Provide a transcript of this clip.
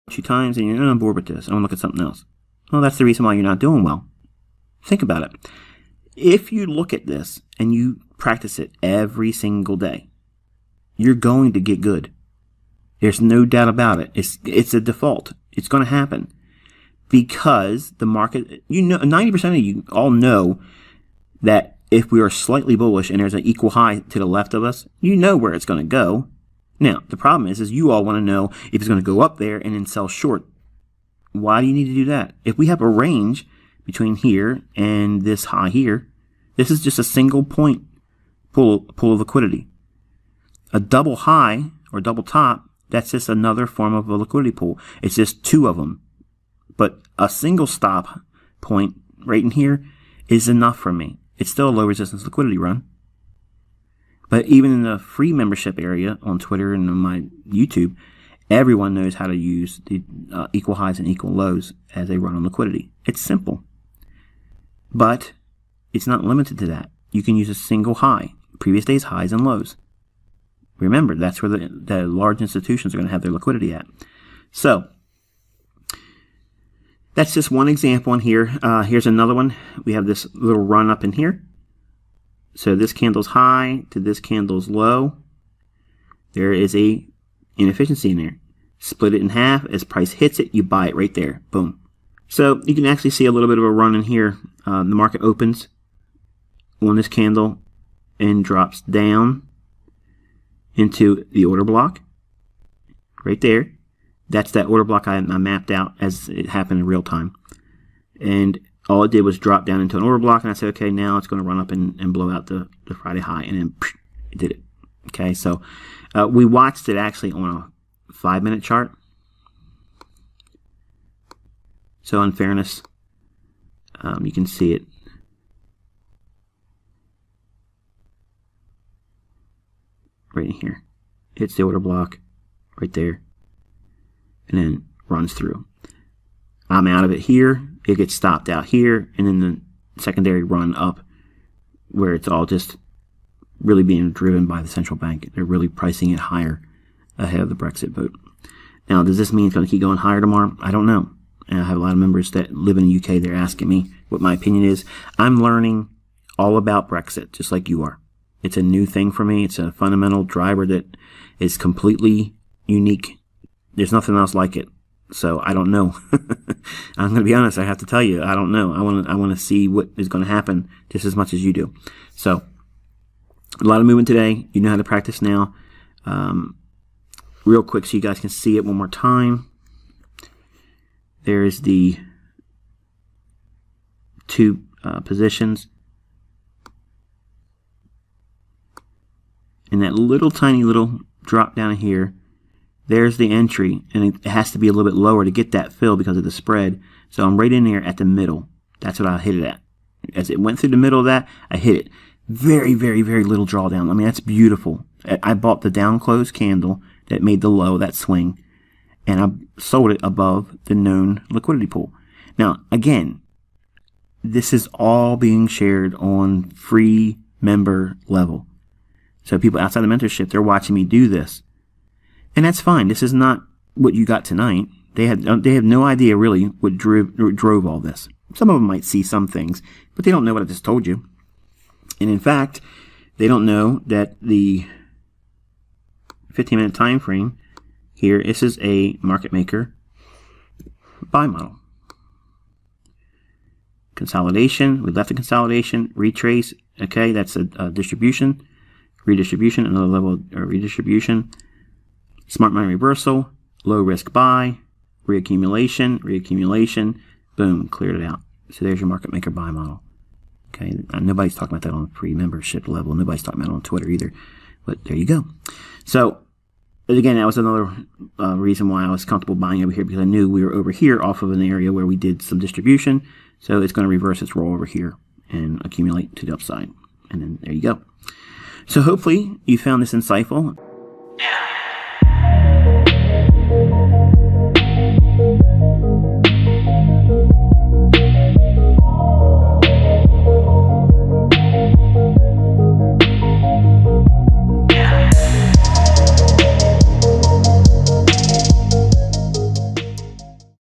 2 times and you're on board with this. I want to look at something else. Well, that's the reason why you're not doing well. Think about it. If you look at this and you practice it every single day, you're going to get good. There's no doubt about it. It's a default. It's going to happen because the market, 90% of you all know that if we are slightly bullish and there's an equal high to the left of us, you know where it's going to go. Now, the problem is you all want to know if it's going to go up there and then sell short. Why do you need to do that? If we have a range between here and this high here, this is just a single point pool of liquidity. A double high or double top, that's just another form of a liquidity pool. It's just 2 of them. But a single stop point right in here is enough for me. It's still a low resistance liquidity run. But even in the free membership area on Twitter and on my YouTube, everyone knows how to use the equal highs and equal lows as they run on liquidity. It's simple. But it's not limited to that. You can use a single high, previous day's highs and lows. Remember, that's where the large institutions are going to have their liquidity at. So, that's just one example in here. Here's another one. We have this little run up in here. So this candle's high to this candle's low. There is a inefficiency in there. Split it in half. As price hits it, you buy it right there. Boom. So you can actually see a little bit of a run in here. The market opens on this candle and drops down into the order block right there. That's that order block I mapped out as it happened in real time. And all it did was drop down into an order block, and I said, okay, now it's going to run up and blow out the Friday high, and then it did it. Okay, so we watched it actually on a 5-minute chart. So in fairness, you can see it. Right in here. Hits the order block right there. And then runs through. I'm out of it here. It gets stopped out here. And then the secondary run up where it's all just really being driven by the central bank. They're really pricing it higher ahead of the Brexit vote. Now, does this mean it's going to keep going higher tomorrow? I don't know. And I have a lot of members that live in the UK. They're asking me what my opinion is. I'm learning all about Brexit, just like you are. It's a new thing for me. It's a fundamental driver that is completely unique. There's nothing else like it. So I don't know. I'm going to be honest. I have to tell you, I don't know. I want to see what is going to happen just as much as you do. So a lot of movement today. You know how to practice now. Real quick so you guys can see it one more time. There's the 2 positions. And that little tiny little drop down here, there's the entry, and it has to be a little bit lower to get that fill because of the spread. So I'm right in there at the middle. That's what I hit it at. As it went through the middle of that, I hit it. Very, very, very little drawdown. I mean, that's beautiful. I bought the down close candle that made the low, that swing, and I sold it above the known liquidity pool. Now, again, this is all being shared on free member level. So people outside the mentorship, they're watching me do this. And that's fine. This is not what you got tonight. They have no idea really what drove all this. Some of them might see some things, but they don't know what I just told you. And in fact, they don't know that the 15-minute time frame here, this is a market maker buy model. Consolidation, we left the consolidation, retrace, okay, that's a distribution, redistribution, another level of redistribution, smart money reversal, low risk buy, reaccumulation, boom, cleared it out. So there's your market maker buy model. Okay, nobody's talking about that on free membership level. Nobody's talking about it on Twitter either. But there you go. So again, that was another reason why I was comfortable buying over here, because I knew we were over here off of an area where we did some distribution. So it's going to reverse its roll over here and accumulate to the upside. And then there you go. So hopefully you found this insightful.